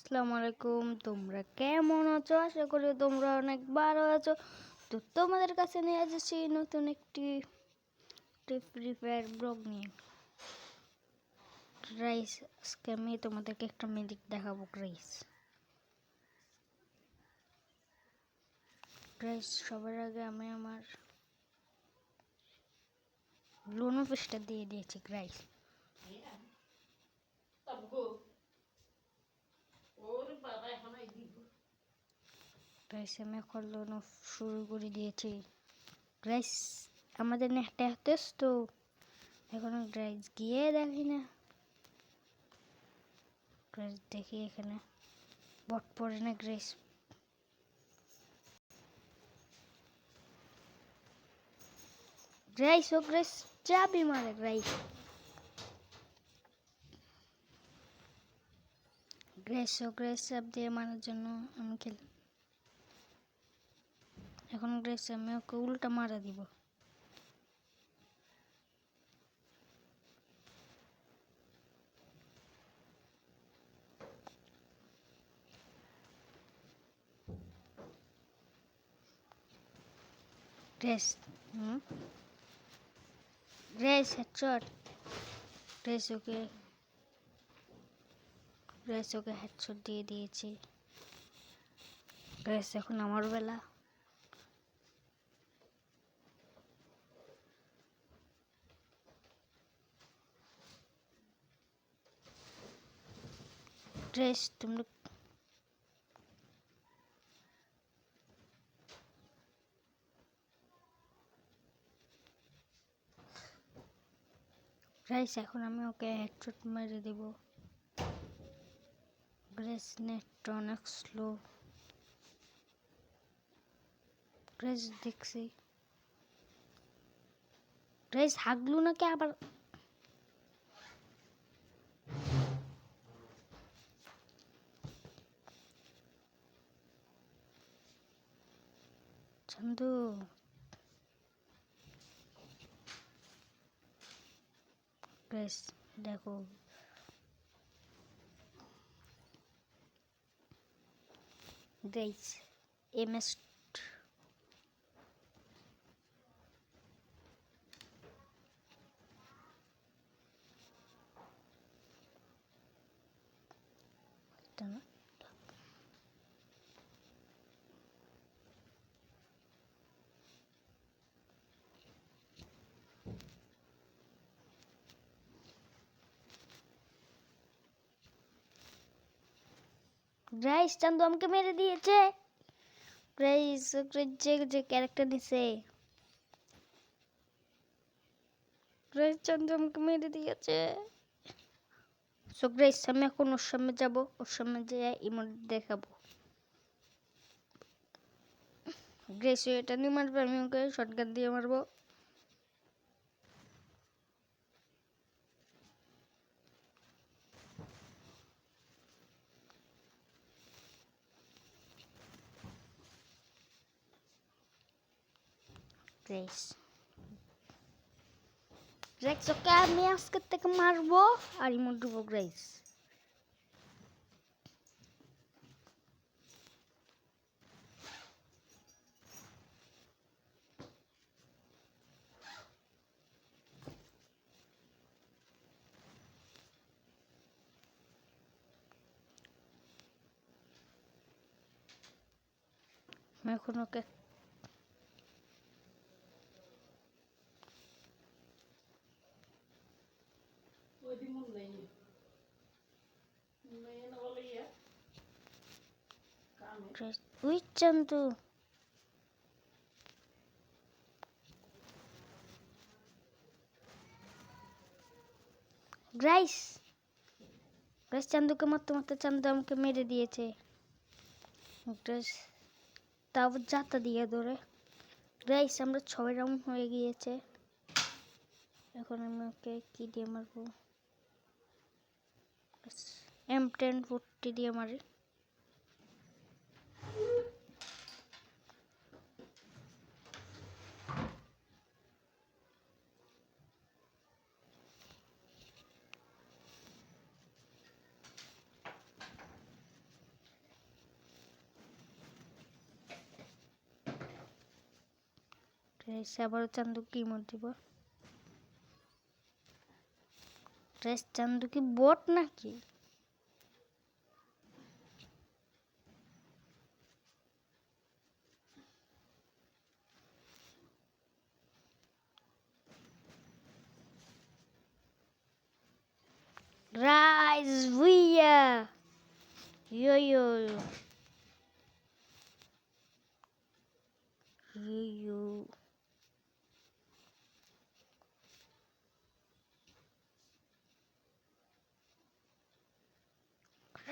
আসসালামু আলাইকুম, তোমরা কেমন আছো? আশা করি তোমরা অনেক ভালো আছো। তো তোমাদের কাছে নিয়ে এসেছি নতুন একটি ফ্রি ফায়ার ব্লগ নিয়ে। রাইস, আজকে আমি তোমাদেরকে একটা ম্যাজিক দেখাবো। রাইস সবার আগে আমি আমার লোনো পেজটা দিয়ে দিয়েছি। রাইস রাইস আমি এখন লোনো শুরু করে দিয়েছি। রাইস আমাদের নেটটা হতেস তো এখন রাইস গিয়ে দেখি না। রাইস দেখি এখানে বট পড়ে না। রাইস রাইস ও রাইস চাবি মারে। গ্রেস চাপ দিয়ে মারার জন্য আমি খেলি। এখন গ্রেস আমি ওকে উল্টা মারা দিব। Grace grace headshot. গ্রেস ওকে হেডশট দিয়ে দিয়েছি। গ্রেস এখন আমার বেলা। গ্রেস তুমি গ্রেস এখন আমি ওকে হেডশট মেরে দিব। গ্রেস নেট অনেক স্লো। গ্রেস দেখছি। গ্রেস হাগলু নাকি আবার? চান্দু গ্রেস দেখো গ্রেস এমএস গ্রেস চান্দু আমাকে মেরে দিয়েছে। গ্রেস যে ক্যারেক্টার নিছে গ্রেস চান্দু আমাকে মেরে দিয়েছে। সো গ্রেস আমি এখন ওর সামনে যাব, ওর সামনে যেয়ে ইমোট দেখাবো। গ্রেস এটা নিয়ে মারবে, আমি ওকে শটগান দিয়ে মারবো। গ্রেস গ্রেস ওকে আমি আজকে থেকে মারবো আর ইমোট দেবো। গ্রেস আমি এখন ওকে গ্রেস উই চান্দু গ্রেস গ্রেস চান্দুকে মারতে মারতে চান্দু আমাকে মেরে দিয়েছে। গ্রেস তাও যাতা দিয়ে ধরে। গ্রেস আমরা 6 রাউন্ড হয়ে গিয়েছে। এখন আমি ওকে কি দিয়ে মারবো? M1040 দিয়ে মারি। গ্রেস আবারও চান্দুকে ইমোট দিব। গ্রেস চান্দু কি বট নাকি? রাইস ভুইয়া ইয়ো ইয়ো ইয়ো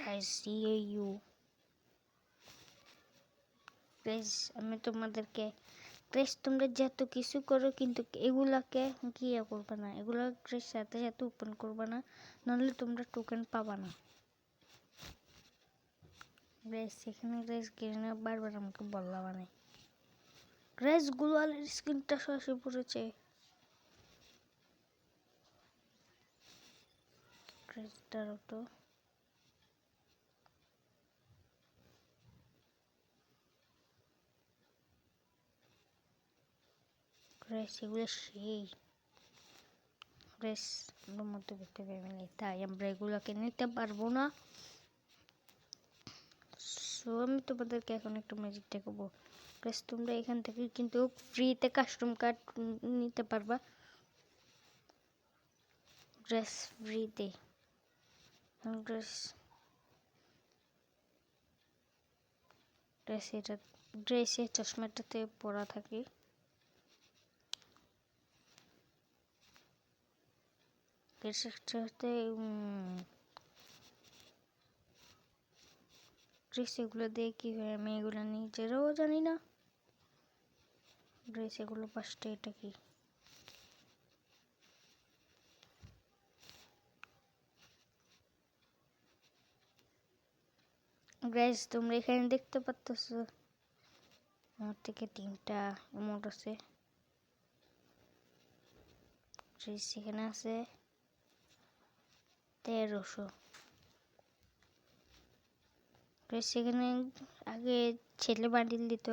রাইস ইয়ো। প্লিজ আমি তোমাদেরকে প্লিজ তোমরা যত কিছু করো কিন্তু এগুলাকে কি করবে না, এগুলা সাথে সাথে ওপেন করবে না, নাহলে তোমরা টোকেন পাবা না। গ্রেস এখানে গ্রেস গেরিনা বারবার আমাকে বললা মানে গ্রেস গুলালের স্ক্রিনটা সরাসরি পড়েছে। গ্রেস দাঁড়াও তো, গ্রেস এগুলো সেই গ্রেস মধ্যবর্তী ফ্যামিলি, তাই আমরা এগুলোকে নিতে পারবো না। সো আমি তোমাদেরকে এখন একটা ম্যাজিক দেখাবো। গ্রেস তোমরা এখান থেকে কিন্তু ফ্রিতে কাস্টম কার্ড নিতে পারবা। গ্রেস ফ্রিতে গ্রেস ড্রেস এটা ড্রেসে চশমাটাতে পরা থাকে। ড্রেস এগুলো দিয়ে কি হয় আমি এগুলো নিজেরাও জানি না। ড্রেস এগুলো পাঁচটা, এটা কি গাইস তোমরা এখানে দেখতে পাচ্ছো আমার থেকে 3টা ইমোট আছে। ড্রেস এখানে আছে 1300। ড্রেস এখানে আগে ছেলে বান্ডিল দিত,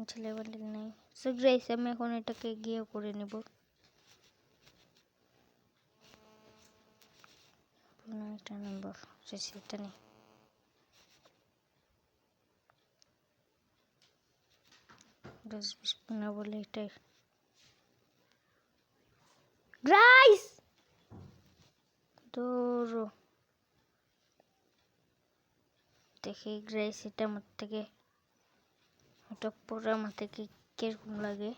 ছেলে বান্ডিল নেই। সো গ্রেস আমি এখন এটাকে গিয়ে করে নেব। এটা নম্বর সেটা নেই। গ্রেস বিস্পুনা বলে এটাই গ্রাইস দৌড়ো দেখি গ্রেস এটা আমার থেকে ওটা পরে আমার থেকে কিরকম লাগে।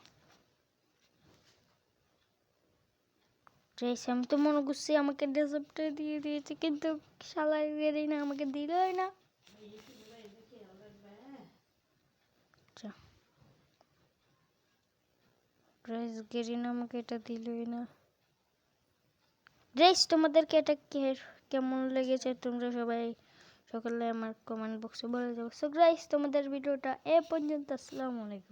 গ্রেস আমি তো মনে করছি আমাকে ডেজার্টটা দিয়ে দিয়েছে, কিন্তু শালা গেরিনা আমাকে দিলই না। গ্রেস গেরিনা আমাকে এটা দিলই না। গ্রেস তোমাদেরকে এটা কেমন লেগেছে তোমরা সবাই সকলে আমার কমেন্ট বক্সে বলে যাও। সো গ্রেস তোমাদের ভিডিওটা এ পর্যন্ত। আসসালামু আলাইকুম।